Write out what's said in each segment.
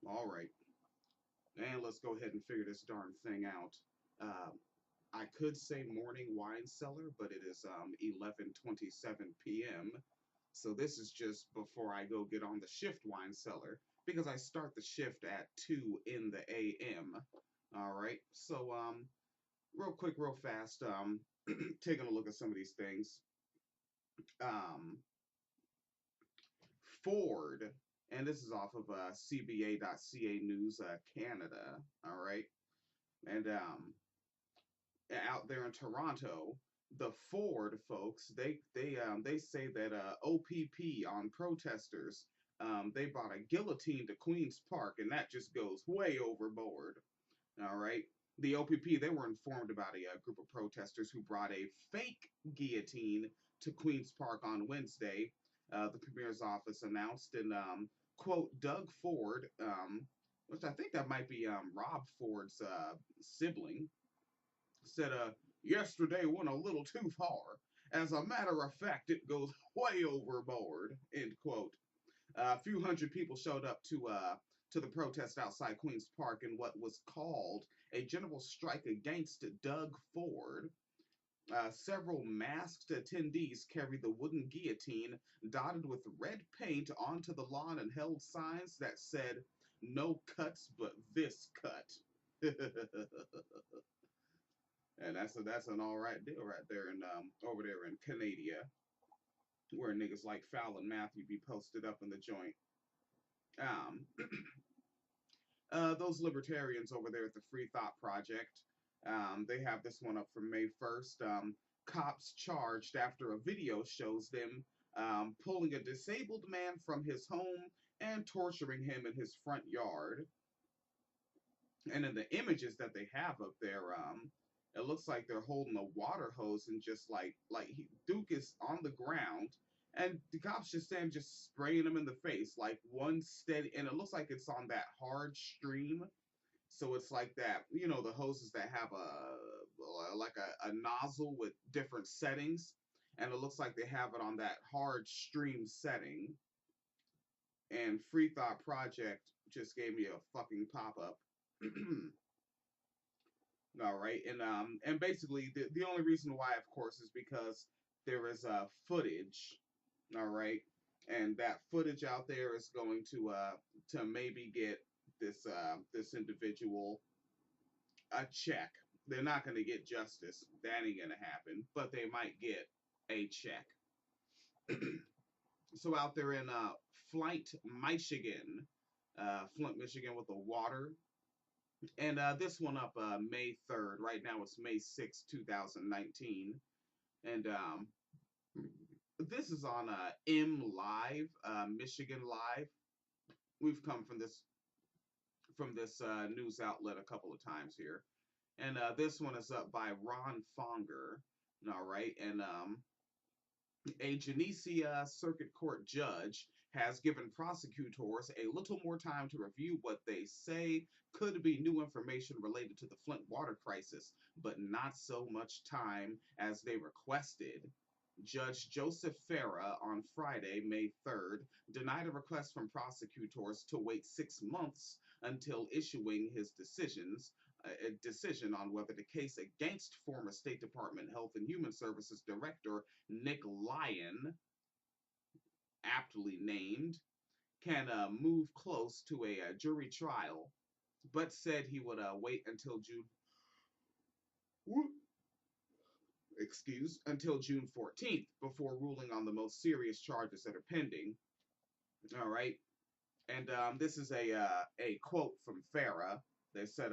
All right. And let's go ahead and figure this darn thing out. Uh, I could say morning wine cellar, but it is 11:27 p.m. So this is just before I go get on the shift wine cellar because I start the shift at 2 in the a.m. All right. So real quick, real fast, taking a look at some of these things. Um, Ford, and this is off of CBA.ca News Canada. All right. And out there in Toronto, the Ford folks, they say that OPP on protesters, they brought a guillotine to Queens Park, and that just goes way overboard. All right. The OPP, they were informed about a group of protesters who brought a fake guillotine to Queens Park on Wednesday. The premier's office announced, and quote, Doug Ford, which I think that might be Rob Ford's sibling, said, yesterday went a little too far. As a matter of fact, it goes way overboard, end quote. A few hundred people showed up to the protest outside Queens Park in what was called a general strike against Doug Ford. Several masked attendees carried the wooden guillotine dotted with red paint onto the lawn and held signs that said, "No cuts but this cut." And that's an all right deal right there in over there in Canada, where niggas like Fallon Matthew be posted up in the joint. Um, those libertarians over there at the Free Thought Project, they have this one up for May 1st. Cops charged after a video shows them pulling a disabled man from his home and torturing him in his front yard. And in the images that they have up there, it looks like they're holding a water hose and just Duke is on the ground, and the cops just saying just spraying him in the face like one steady, and it looks like it's on that hard stream. So it's like that, the hoses that have a nozzle with different settings, and it looks like they have it on that hard stream setting. And Free Thought Project just gave me a fucking pop up. All right, and basically the only reason why, of course, is because there is footage. All right, and that footage out there is going to maybe get this individual a check. They're not going to get justice. That ain't going to happen. But they might get a check. So out there in Flint, Michigan, Flint, Michigan, with the water. And this one up May 3rd. Right now it's May 6th, 2019. And this is on M Live, Michigan Live. We've come from this news outlet a couple of times here. And this one is up by Ron Fonger. All right. And a Genesea Circuit Court judge has given prosecutors a little more time to review what they say could be new information related to the Flint water crisis, but not so much time as they requested. Judge Joseph Farah on Friday, May 3rd, denied a request from prosecutors to wait 6 months until issuing his a decision on whether the case against former State Department Health and Human Services Director Nick Lyon, aptly named, can move close to a jury trial, but said he would wait until June 14th before ruling on the most serious charges that are pending. All right, and this is a quote from Farah. They said,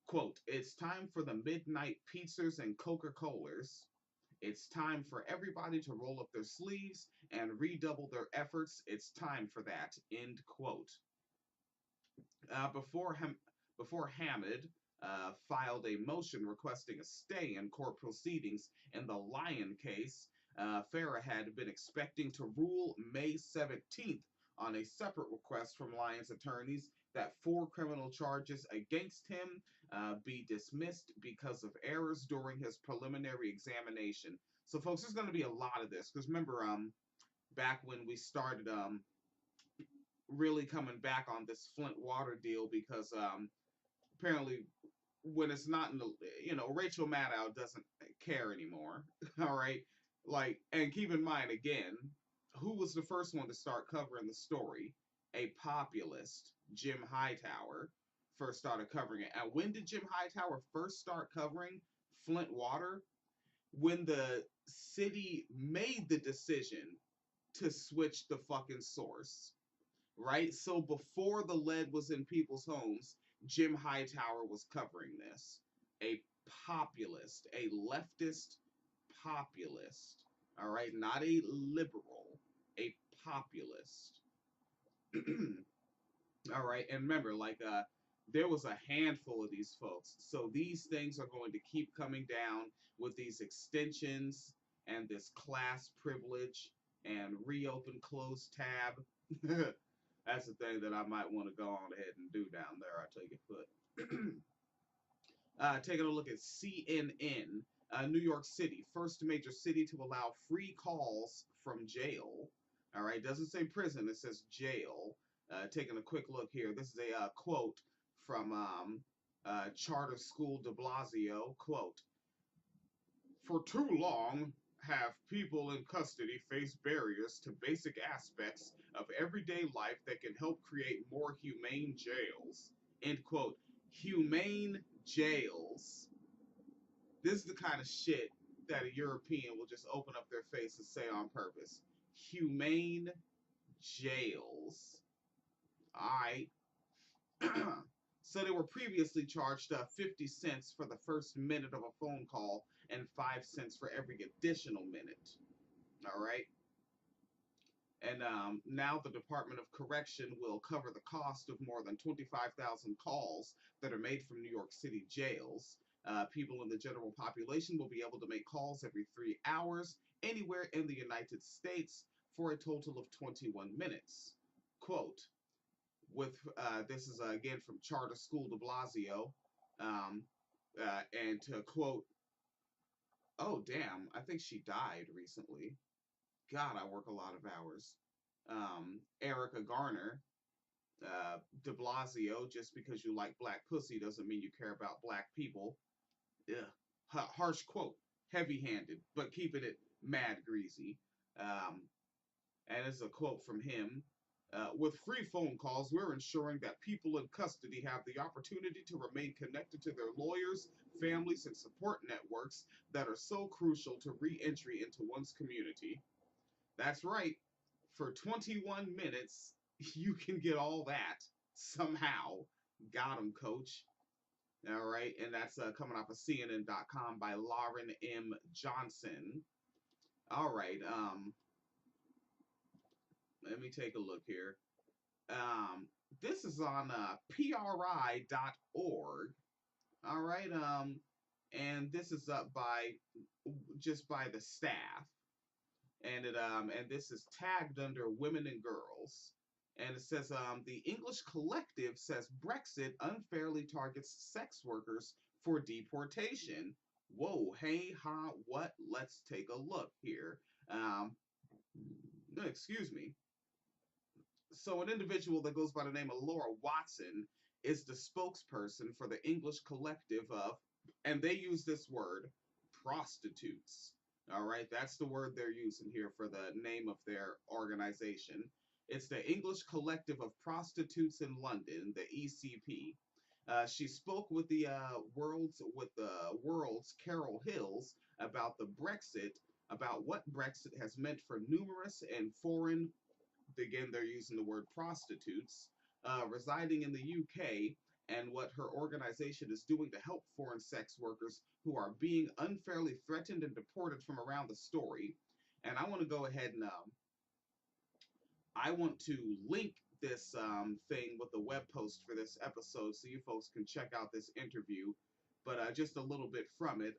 "Quote: It's time for the midnight pizzas and Coca-Colas. It's time for everybody to roll up their sleeves and redouble their efforts. It's time for that." End quote. Uh, before Ham- Before Hamid filed a motion requesting a stay in court proceedings in the Lyon case, Farah had been expecting to rule May 17th on a separate request from Lyon's attorneys that 4 criminal charges against him be dismissed because of errors during his preliminary examination. So, folks, there's going to be a lot of this because remember, back when we started really coming back on this Flint water deal because apparently when it's not in the, Rachel Maddow doesn't care anymore. All right, like, and keep in mind again, who was the first one to start covering the story? A populist, Jim Hightower, first started covering it. And when did Jim Hightower first start covering Flint water? When the city made the decision to switch the fucking source, right? So before the lead was in people's homes, Jim Hightower was covering this. A populist, a leftist populist, all right? Not a liberal, a populist. All right, and remember, like, there was a handful of these folks. So these things are going to keep coming down with these extensions and this class privilege and reopen close tab. That's the thing that I might want to go on ahead and do down there. I take it foot. Taking a look at CNN, New York City, first major city to allow free calls from jail. All right, doesn't say prison, it says jail. Taking a quick look here. This is a quote from Charter School de Blasio. Quote, for too long have people in custody faced barriers to basic aspects of everyday life that can help create more humane jails. End quote. Humane jails. This is the kind of shit that a European will just open up their face and say on purpose. Humane jails. Alright. So they were previously charged 50 cents for the first minute of a phone call and 5 cents for every additional minute. All right. And now the Department of Correction will cover the cost of more than 25,000 calls that are made from New York City jails. People in the general population will be able to make calls every 3 hours anywhere in the United States for a total of 21 minutes. Quote, with this is again from Charter School de Blasio, um, and to quote, oh damn, I think she died recently. God, I work a lot of hours. Erica Garner, de Blasio, just because you like black pussy doesn't mean you care about black people. Ugh. Harsh quote, heavy-handed, but keeping it mad greasy. Um, and it's a quote from him. With free phone calls, we're ensuring that people in custody have the opportunity to remain connected to their lawyers, families, and support networks that are so crucial to re-entry into one's community. That's right. For 21 minutes, you can get all that somehow. Got him, coach. All right. And that's coming off of CNN.com by Lauren M. Johnson. All right. Let me take a look here. Um, this is on pri.org. All right. And this is up by just by the staff. And this is tagged under women and girls. And it says the English Collective says Brexit unfairly targets sex workers for deportation. Whoa, hey, ha, what? Let's take a look here. No, excuse me. So an individual that goes by the name of Laura Watson is the spokesperson for the English Collective of, and they use this word, prostitutes. All right, that's the word they're using here for the name of their organization. It's the English Collective of Prostitutes in London, the ECP. She spoke with the world's Carol Hills about the Brexit, about what Brexit has meant for numerous and foreign, again, they're using the word prostitutes, residing in the UK, and what her organization is doing to help foreign sex workers who are being unfairly threatened and deported from around the story. And I want to go ahead and I want to link this thing with the web post for this episode so you folks can check out this interview, but just a little bit from it.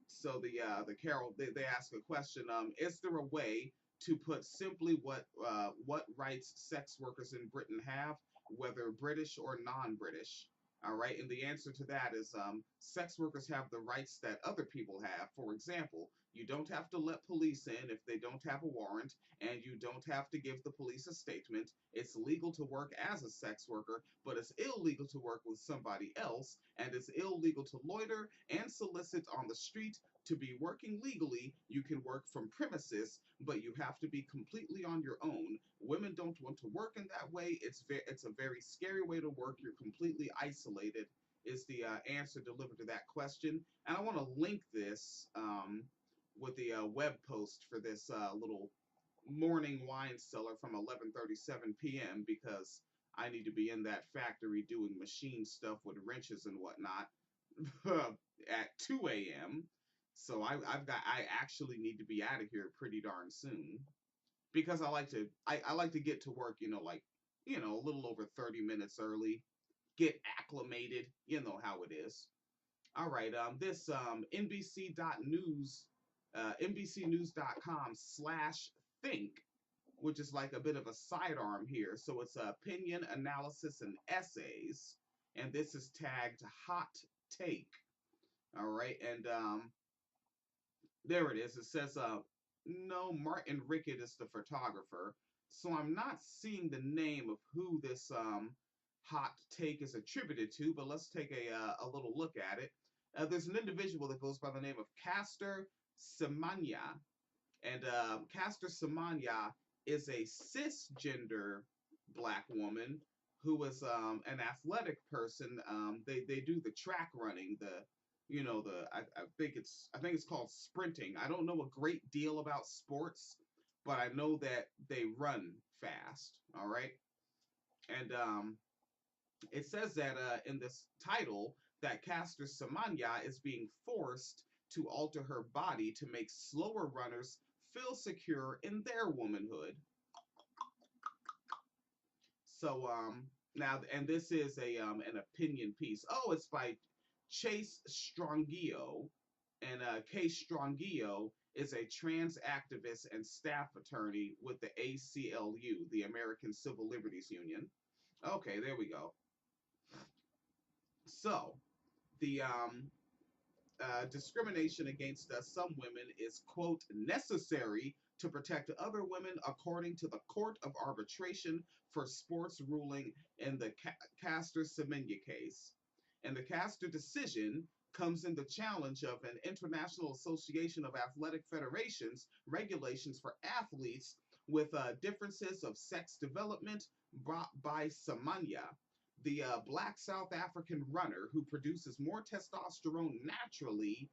So the Carol, they ask a question: is there a way to put simply what rights sex workers in Britain have, whether British or non-British? All right, and the answer to that is sex workers have the rights that other people have. For example, You don't have to let police in if they don't have a warrant, and you don't have to give the police a statement. It's legal to work as a sex worker, but it's illegal to work with somebody else, and it's illegal to loiter and solicit on the street. To be working legally, you can work from premises, but you have to be completely on your own. Women don't want to work in that way. It's a very scary way to work. You're completely isolated. Is the answer delivered to that question? And I want to link this with the web post for this little morning wine cellar from 11:37 p.m. because I need to be in that factory doing machine stuff with wrenches and whatnot at 2 a.m. So I actually need to be out of here pretty darn soon because I like to get to work, like, a little over 30 minutes early, get acclimated, you know how it is. All right, this NBC.news, NBCnews.com/think, which is like a bit of a sidearm here. So it's opinion, analysis, and essays, and this is tagged hot take. All right, and there it is. It says, no, Martin Rickett is the photographer. So I'm not seeing the name of who this hot take is attributed to, but let's take a little look at it. There's an individual that goes by the name of Caster Semenya, and Caster Semenya is a cisgender black woman who is an athletic person. They do the track running, I think it's called sprinting. I don't know a great deal about sports, but I know that they run fast. All right, and it says that in this title that Caster Semenya is being forced to alter her body to make slower runners feel secure in their womanhood. So now, and this is a an opinion piece. Oh, it's by Chase Strongio, and Case Strongio is a trans activist and staff attorney with the ACLU, the American Civil Liberties Union. Okay, there we go. So the discrimination against some women is, quote, necessary to protect other women, according to the Court of Arbitration for Sports ruling in the Caster Semenya case. And the Caster decision comes in the challenge of an International Association of Athletic Federations regulations for athletes with differences of sex development brought by Semenya, the black South African runner who produces more testosterone naturally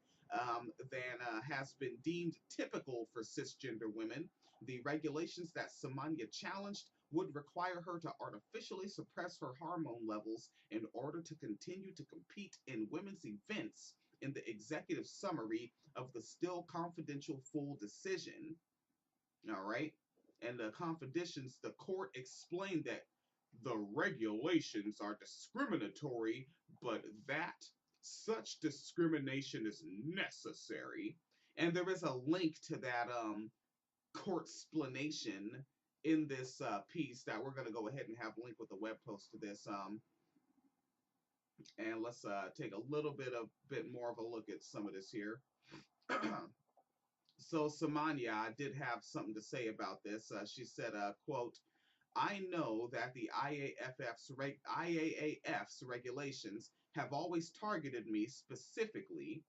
than has been deemed typical for cisgender women. The regulations that Semenya challenged would require her to artificially suppress her hormone levels in order to continue to compete in women's events in the executive summary of the still confidential full decision. All right. And the court explained that the regulations are discriminatory, but that such discrimination is necessary. And there is a link to that court explanation in this piece that we're going to go ahead and have linked with the web post to this. And let's take a little bit more of a look at some of this here. So Semenya did have something to say about this. She said, quote, I know that the IAAF's regulations have always targeted me specifically.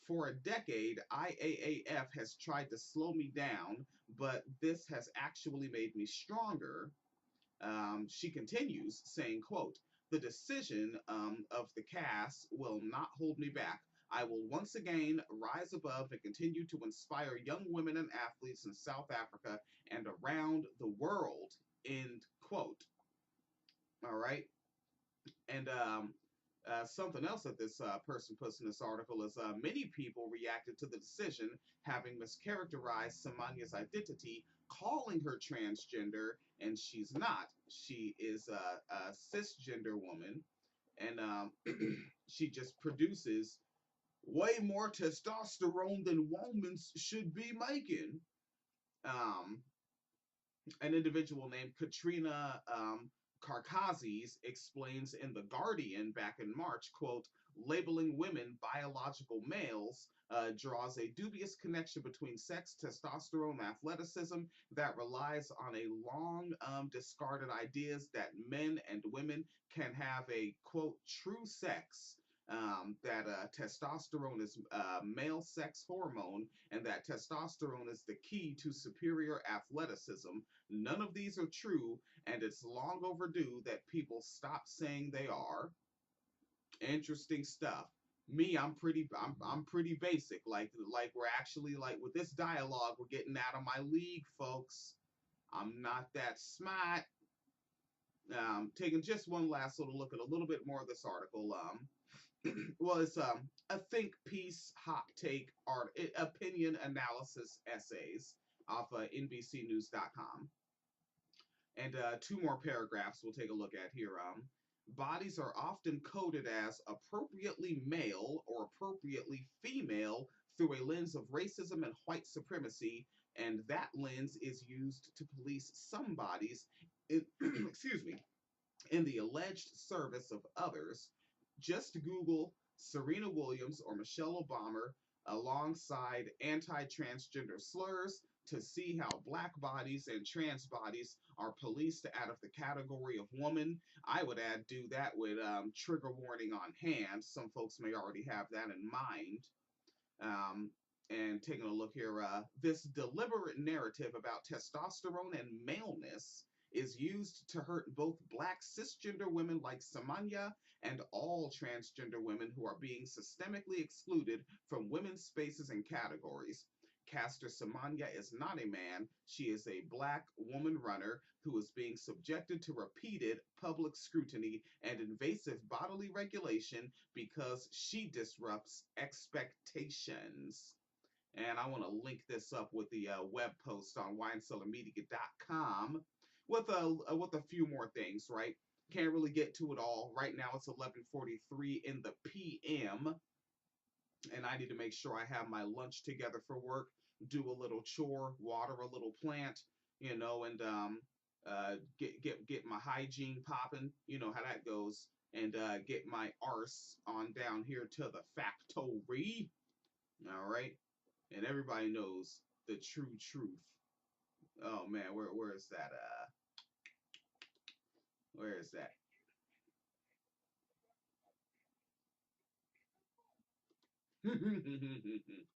For a decade, IAAF has tried to slow me down, but this has actually made me stronger. She continues saying, quote, the decision of the CAS will not hold me back. I will once again rise above and continue to inspire young women and athletes in South Africa and around the world, end quote. All right. And something else that this person puts in this article is many people reacted to the decision, having mischaracterized Semenya's identity, calling her transgender, and she's not. She is a cisgender woman, and she just produces way more testosterone than women should be making. Um, an individual named Katrina Karkazis explains in The Guardian back in March, quote, labeling women biological males draws a dubious connection between sex, testosterone, athleticism that relies on a long discarded ideas that men and women can have a, quote, true sex. That testosterone is male sex hormone, and that testosterone is the key to superior athleticism. None of these are true, and it's long overdue that people stop saying they are. Interesting stuff. Me, I'm pretty basic. Like we're actually like with this dialogue, we're getting out of my league, folks. I'm not that smart. Taking just one last little look at a little bit more of this article. Well, it's a think piece, hot take, art, opinion analysis essays off NBCnews.com. And two more paragraphs we'll take a look at here. Bodies are often coded as appropriately male or appropriately female through a lens of racism and white supremacy, and that lens is used to police some bodies in, excuse me, in the alleged service of others. Just Google Serena Williams or Michelle Obama alongside anti transgender slurs to see how black bodies and trans bodies are policed out of the category of woman. I would add, do that with trigger warning on hand. Some folks may already have that in mind. Um, and taking a look here, this deliberate narrative about testosterone and maleness is used to hurt both black cisgender women like Samanya and all transgender women who are being systemically excluded from women's spaces and categories. Caster Samanya is not a man. She is a black woman runner who is being subjected to repeated public scrutiny and invasive bodily regulation because she disrupts expectations. And I want to link this up with the web post on winecellarmedia.com with a few more things, right? Can't really get to it all. Right now it's 11:43 in the PM, and I need to make sure I have my lunch together for work, do a little chore, water a little plant, and get my hygiene popping. You know how that goes, and get my arse on down here to the factory. All right, and everybody knows the true truth. Oh man, where is that? Where is that?